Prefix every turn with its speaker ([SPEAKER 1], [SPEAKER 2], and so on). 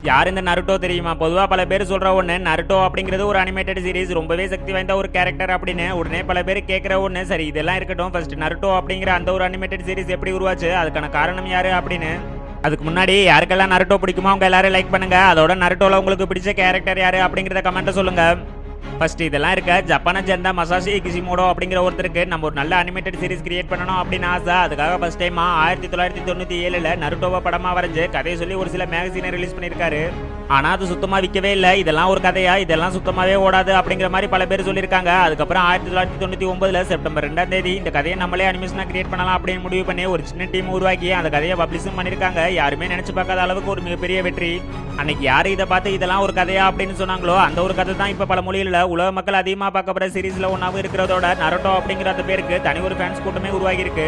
[SPEAKER 1] யார் இந்த நருட்டோ தெரியுமா? பொதுவா பல பேர் சொல்ற ஒண்ணு, நருட்டோ அப்படிங்கிறது ஒரு அனிமேட்டட் சீரிஸ், ரொம்பவே சக்தி வாய்ந்த ஒரு கேரக்டர் அப்படின்னு. உடனே பல பேர் கேட்கிற ஒண்ணு, சரி இதெல்லாம் இருக்கட்டும், ஃபர்ஸ்ட் நருட்டோ அப்படிங்கிற அந்த ஒரு அனிமேட்டட் சீரிஸ் எப்படி உருவாச்சு, அதுக்கான காரணம் யாரு அப்படின்னு. அதுக்கு முன்னாடி யாருக்கெல்லாம் நருட்டோ பிடிக்குமோ அவங்க எல்லாரும் லைக் பண்ணுங்க. அதோட நருட்டோல உங்களுக்கு பிடிச்ச கேரக்டர் யாரு அப்படிங்கறத கமெண்ட்ல சொல்லுங்க. ஃபர்ஸ்ட் இதெல்லாம் இருக்க ஜப்பானை சேர்ந்த மசாஷி கிஷிமோடோ அப்படிங்கிற ஒருத்தருக்கு நம்ம ஒரு நல்ல அனிமேட்டட் சீரிஸ் கிரியேட் பண்ணணும் அப்படின்னு ஆசை. அதுக்காக ஃபர்ஸ்ட் டைமா 1997ல நருட்டோவை படமா வரைஞ்சு கதையை சொல்லி ஒரு சில மேகசீனை ரிலீஸ் பண்ணியிருக்காரு. ஆனா அது சுத்தமா விற்கவே இல்லை. இதெல்லாம் ஒரு கதையா, இதெல்லாம் சுத்தமாவே ஓடாது அப்படிங்கிற மாதிரி பல பேர் சொல்லியிருக்காங்க. அதுக்கப்புறம் 1999ல செப்டம்பர் 2ஆம் தேதி இந்த கதையை நம்மளே அனிமேஷனா கிரியேட் பண்ணலாம் அப்படின்னு முடிவு பண்ணி ஒரு சின்ன டீம் உருவாக்கி அந்த கதையை பப்ளிஷும் பண்ணியிருக்காங்க. யாருமே நினைச்சு பார்க்காத அளவுக்கு ஒரு மிகப்பெரிய வெற்றி. அன்னைக்கு யாரு இதை பார்த்து இதெல்லாம் ஒரு கதையா அப்படின்னு சொன்னாங்களோ அந்த ஒரு கதை தான் இப்ப பல மொழிகளில் உலக மக்கள் அதிகமாக பார்க்கப்படுற சீரீஸ்ல ஒன்றாவும் இருக்கிறதோட நருட்டோ அப்படிங்கிற அந்த பேருக்கு தனி ஒரு ஃபேன்ஸ் கூட்டமே உருவாகி இருக்கு.